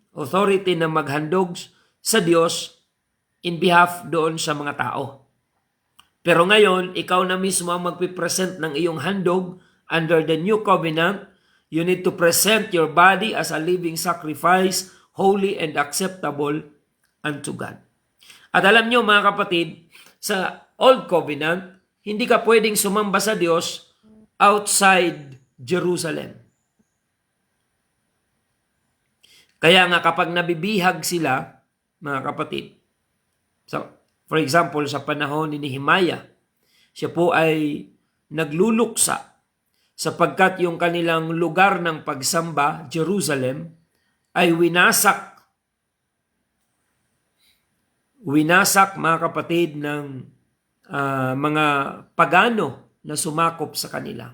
na maghandog sa Diyos in behalf doon sa mga tao. Pero ngayon, ikaw na mismo ang magpipresent ng iyong handog under the New Covenant. You need to present your body as a living sacrifice, holy and acceptable unto God. At alam nyo mga kapatid, sa Old Covenant, hindi ka pwedeng sumamba sa Diyos outside Jerusalem. Kaya nga kapag nabibihag sila, mga kapatid, so, for example, sa panahon ni Nehemiah, siya po ay nagluluksa sapagkat yung kanilang lugar ng pagsamba, Jerusalem, ay winasak mga kapatid ng mga pagano na sumakop sa kanila.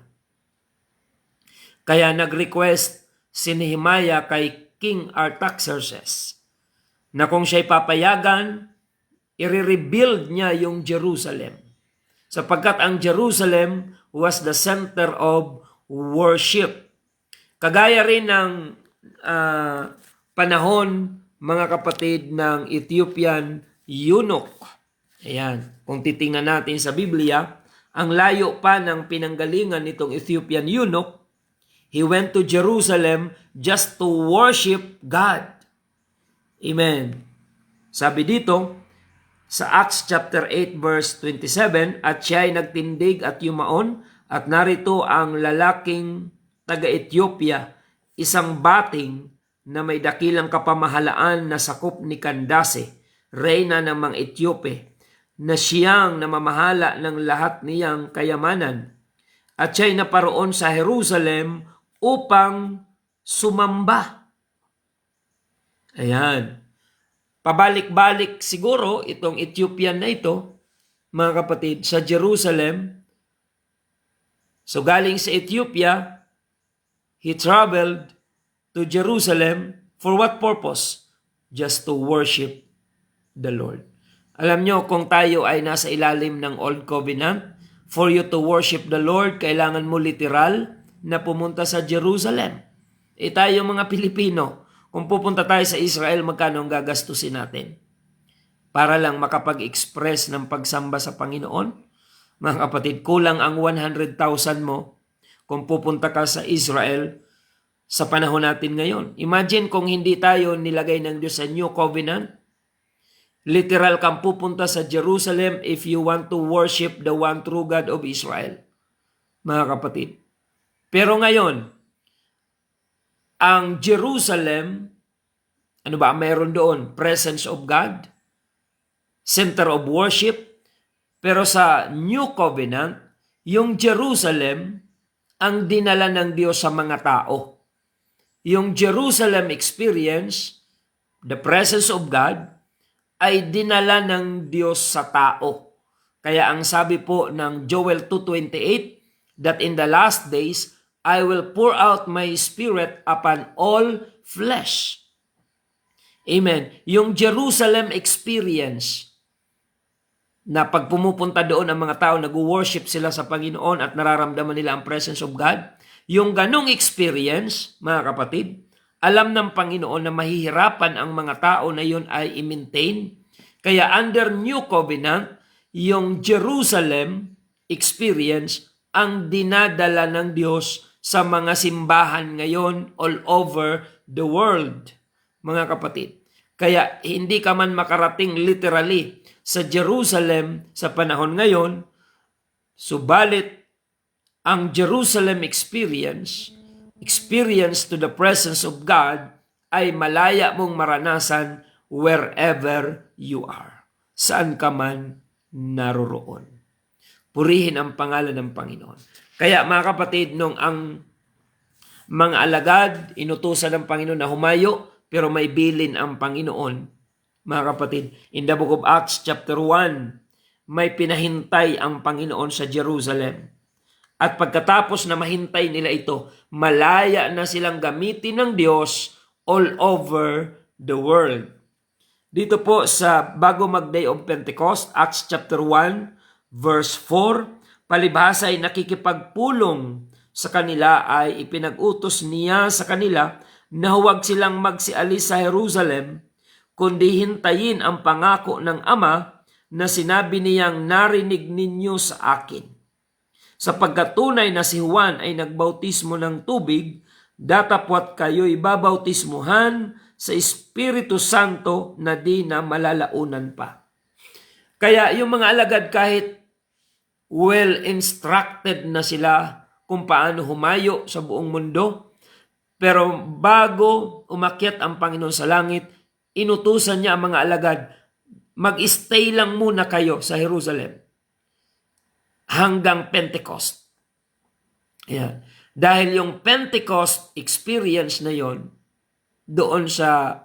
Kaya nag-request si Nehemiah kay King Artaxerxes na kung siya'y papayagan, i-rebuild niya yung Jerusalem. Sapagkat ang Jerusalem was the center of worship. Kagaya rin ng panahon, mga kapatid, ng Ethiopian eunuch. Ayan, kung titingnan natin sa Biblia, ang layo pa ng pinanggalingan nitong Ethiopian eunuch, he went to Jerusalem just to worship God. Amen. Sabi dito, sa Acts chapter 8 verse 27, at siya ay nagtindig at yumaon, at narito ang lalaking taga-Ethiopia, isang bating na may dakilang kapamahalaan na sakop ni Candace, reyna ng mga Etiope, na siyang namamahala ng lahat niyang kayamanan. At siya'y naparoon sa Jerusalem upang sumamba. Ayan. Pabalik-balik siguro itong Ethiopian na ito, mga kapatid, sa Jerusalem. So galing sa Ethiopia, he traveled to Jerusalem for what purpose? Just to worship the Lord. Alam nyo, kung tayo ay nasa ilalim ng Old Covenant, for you to worship the Lord, kailangan mo literal na pumunta sa Jerusalem. Tayo mga Pilipino, kung pupunta tayo sa Israel, magkano ang gagastusin natin? Para lang makapag-express ng pagsamba sa Panginoon? Mga kapatid, kulang ang 100,000 mo kung pupunta ka sa Israel sa panahon natin ngayon. Imagine kung hindi tayo nilagay ng Diyos sa New Covenant. Literal kang pupunta sa Jerusalem if you want to worship the one true God of Israel. Mga kapatid. Pero ngayon, ang Jerusalem, ano ba mayroon doon? Presence of God, center of worship. Pero sa New Covenant, yung Jerusalem ang dinala ng Diyos sa mga tao. Yung Jerusalem experience, the presence of God, ay dinala ng Diyos sa tao. Kaya ang sabi po ng Joel 2:28, that in the last days, I will pour out my spirit upon all flesh. Amen. Yung Jerusalem experience, na pag pumupunta doon ang mga tao, nag-worship sila sa Panginoon at nararamdaman nila ang presence of God, yung ganong experience, mga kapatid, alam ng Panginoon na mahihirapan ang mga tao na yun ay i-maintain. Kaya under New Covenant, yung Jerusalem experience ang dinadala ng Diyos sa mga simbahan ngayon all over the world, mga kapatid. Kaya hindi ka man makarating literally sa Jerusalem sa panahon ngayon, subalit ang Jerusalem experience to the presence of God, ay malaya mong maranasan wherever you are. Saan ka man naroroon. Purihin ang pangalan ng Panginoon. Kaya mga kapatid, nung ang mga alagad, inutusan ng Panginoon na humayo, pero may bilin ang Panginoon. Mga kapatid, in the book of Acts chapter 1, may pinahintay ang Panginoon sa Jerusalem. At pagkatapos na mahintay nila ito, malaya na silang gamitin ng Diyos all over the world. Dito po sa bago mag-Day of Pentecost, Acts chapter 1, verse 4, palibhasa ay nakikipagpulong sa kanila ay ipinag-utos niya sa kanila na huwag silang magsialis sa Jerusalem, kundi hintayin ang pangako ng Ama na sinabi niyang narinig ninyo sa akin. Sapagkat tunay na si Juan ay nagbautismo ng tubig, datapwat kayo'y babautismuhan sa Espiritu Santo na di na malalaunan pa. Kaya yung mga alagad, kahit well-instructed na sila kung paano humayo sa buong mundo, pero bago umakyat ang Panginoon sa langit, inutusan niya ang mga alagad, mag-stay lang muna kayo sa Jerusalem hanggang Pentecost. Ayan. Dahil yung Pentecost experience na yon, doon sa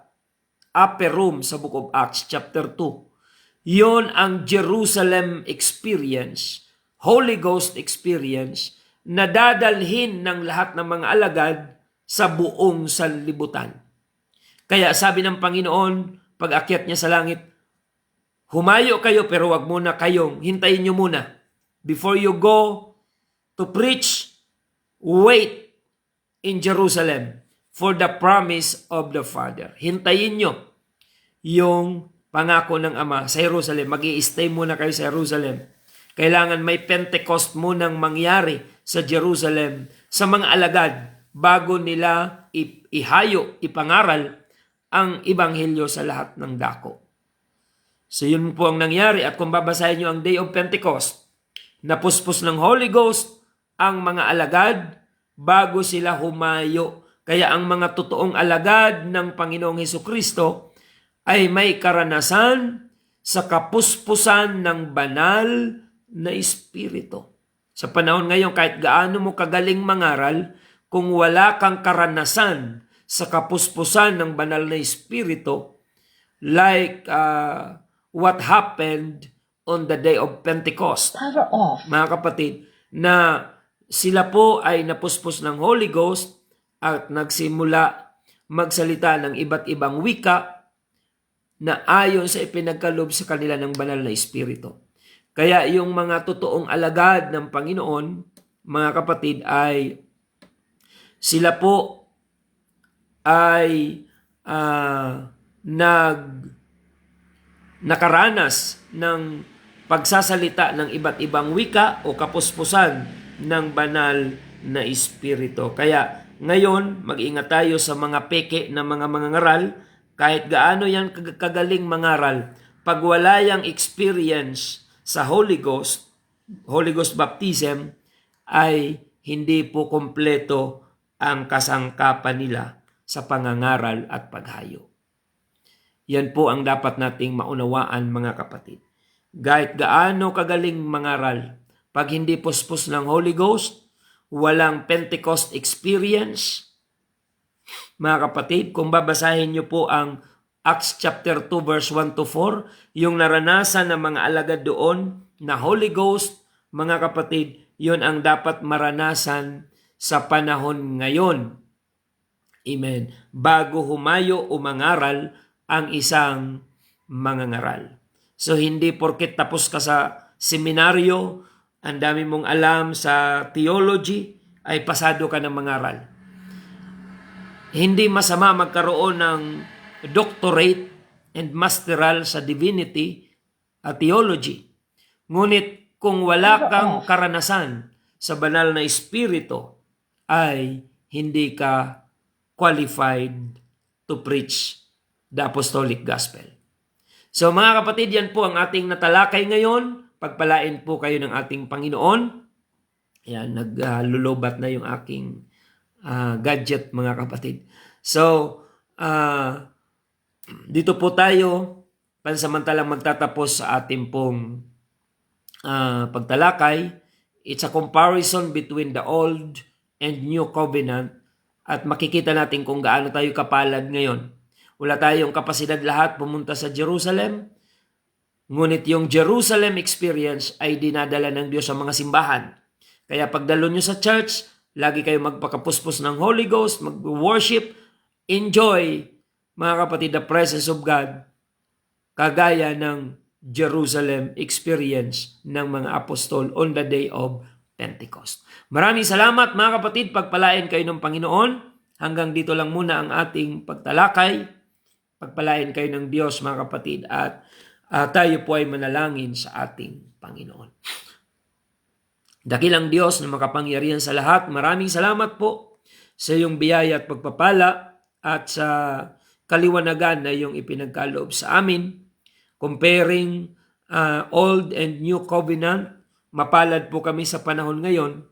upper room sa Book of Acts chapter 2, yon ang Jerusalem experience, Holy Ghost experience, na dadalhin ng lahat ng mga alagad sa buong sanlibutan. Kaya sabi ng Panginoon, pag akyat niya sa langit, humayo kayo pero wag muna kayong, hintayin nyo muna. Before you go to preach, wait in Jerusalem for the promise of the Father. Hintayin nyo yung pangako ng Ama sa Jerusalem. Mag-i-stay muna kayo sa Jerusalem. Kailangan may Pentecost munang mangyari sa Jerusalem sa mga alagad bago nila ihayo, ipangaral ang Ebanghelyo sa lahat ng dako. So yun po ang nangyari. At kung babasahin nyo ang Day of Pentecost, napuspos ng Holy Ghost ang mga alagad bago sila humayo. Kaya ang mga totoong alagad ng Panginoong Hesukristo ay may karanasan sa kapuspusan ng banal na Espiritu. Sa panahon ngayon, kahit gaano mo kagaling mangaral, kung wala kang karanasan sa kapuspusan ng banal na Espiritu, like what happened on the day of Pentecost, mga kapatid, na sila po ay napuspos ng Holy Ghost at nagsimula magsalita ng iba't ibang wika na ayon sa ipinagkaloob sa kanila ng banal na Espiritu. Kaya yung mga totoong alagad ng Panginoon, mga kapatid, ay sila po ay nakaranas ng pagsasalita ng iba't ibang wika o kapuspusan ng banal na espiritu. Kaya ngayon, mag-ingat tayo sa mga peke na mga mangangaral, kahit gaano yan kagaling mangaral, pag wala yang experience sa Holy Ghost baptism, ay hindi po kompleto ang kasangkapan nila sa pangangaral at paghayo. Yan po ang dapat nating maunawaan, mga kapatid. Kahit gaano kagaling mangaral, pag hindi puspos ng Holy Ghost, walang Pentecost experience, mga kapatid, kung babasahin niyo po ang Acts chapter 2 verse 1 to 4, yung naranasan ng mga alagad doon na Holy Ghost, mga kapatid, yun ang dapat maranasan sa panahon ngayon. Amen. Bago humayo o mangaral ang isang mangangaral. So hindi porket tapos ka sa seminaryo, ang dami mong alam sa theology, ay pasado ka ng mangaral. Hindi masama magkaroon ng doctorate and masteral sa divinity at theology. Ngunit kung wala kang karanasan sa banal na espiritu, ay hindi ka qualified to preach the apostolic gospel. So mga kapatid, yan po ang ating natalakay ngayon. Pagpalain po kayo ng ating Panginoon. Yan, naglulubat na yung aking gadget, mga kapatid. So, dito po tayo pansamantalang magtatapos sa ating pong pagtalakay. It's a comparison between the Old and New Covenant at makikita natin kung gaano tayo kapalad ngayon. Wala tayong kapasidad lahat pumunta sa Jerusalem, ngunit yung Jerusalem experience ay dinadala ng Diyos sa mga simbahan. Kaya pagdalo nyo sa church, lagi kayo magpakapuspos ng Holy Ghost, mag-worship, enjoy, mga kapatid, the presence of God, kagaya ng Jerusalem experience ng mga apostol on the day of Pentecost. Maraming salamat, mga kapatid, pagpalain kayo ng Panginoon. Hanggang dito lang muna ang ating pagtalakay. Pagpalain kayo ng Diyos, mga kapatid, at tayo po ay manalangin sa ating Panginoon. Dakilang Diyos na makapangyarihan sa lahat, maraming salamat po sa iyong biyaya at pagpapala at sa kaliwanagan na iyong ipinagkaloob sa amin. Comparing Old and New Covenant, mapalad po kami sa panahon ngayon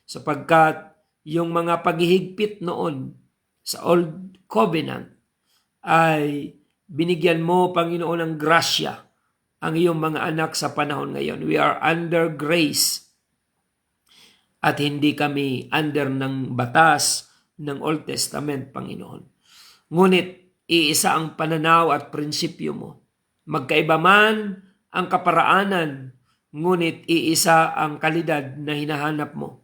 sapagkat yung mga paghihigpit noon sa Old Covenant ay binigyan mo, Panginoon, ng grasya ang iyong mga anak sa panahon ngayon. We are under grace at hindi kami under ng batas ng Old Testament, Panginoon. Ngunit iisa ang pananaw at prinsipyo mo. Magkaiba man ang kaparaanan, ngunit iisa ang kalidad na hinahanap mo.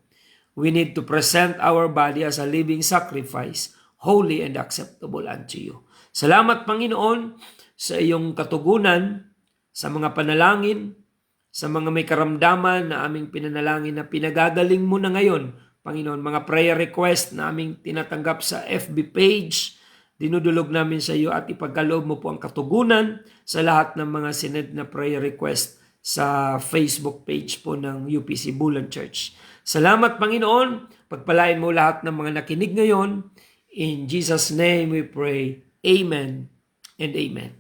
We need to present our body as a living sacrifice, holy and acceptable unto you. Salamat, Panginoon, sa iyong katugunan, sa mga panalangin, sa mga may karamdaman na aming pinanalangin na pinagagaling mo na ngayon. Panginoon, mga prayer request na aming tinatanggap sa FB page, dinudulog namin sa iyo at ipagkaloob mo po ang katugunan sa lahat ng mga sined na prayer request sa Facebook page po ng UPC Bulan Church. Salamat, Panginoon. Pagpalain mo lahat ng mga nakinig ngayon. In Jesus' name we pray. Amen and amen.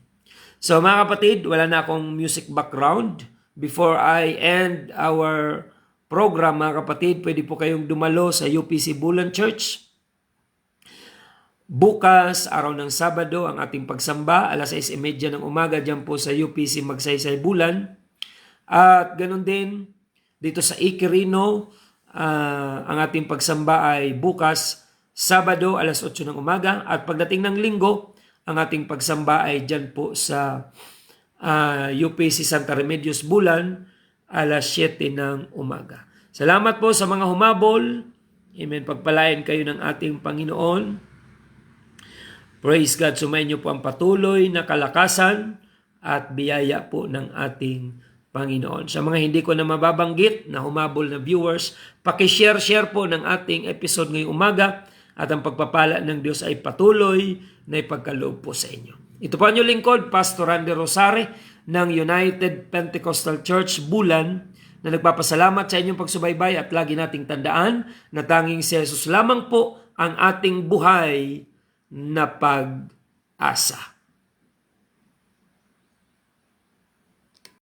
So mga kapatid, wala na akong music background. Before I end our program, mga kapatid, pwede po kayong dumalo sa UPC Bulan Church. Bukas, araw ng Sabado, ang ating pagsamba, alas 6:30 ng umaga, dyan po sa UPC Magsaysay Bulan. At ganun din, dito sa Ikirino, ang ating pagsamba ay bukas, Sabado, alas 8 ng umaga. At pagdating ng Linggo, ang ating pagsamba ay dyan po sa UPC Santa Remedios Bulan, alas 7 ng umaga. Salamat po sa mga humabol. Amen. Pagpalain kayo ng ating Panginoon. Praise God. Sumayin niyo po ang patuloy na kalakasan at biyaya po ng ating Panginoon. Sa mga hindi ko na mababanggit na humabol na viewers, pakishare po ng ating episode ngayong umaga at ang pagpapala ng Diyos ay patuloy na ipagkaloob po sa inyo. Ito po ang inyong lingkod, Pastor Randy Rosare, ng United Pentecostal Church Bulan na nagpapasalamat sa inyong pagsubaybay at lagi nating tandaan na tanging si Jesus lamang po ang ating buhay na pag-asa.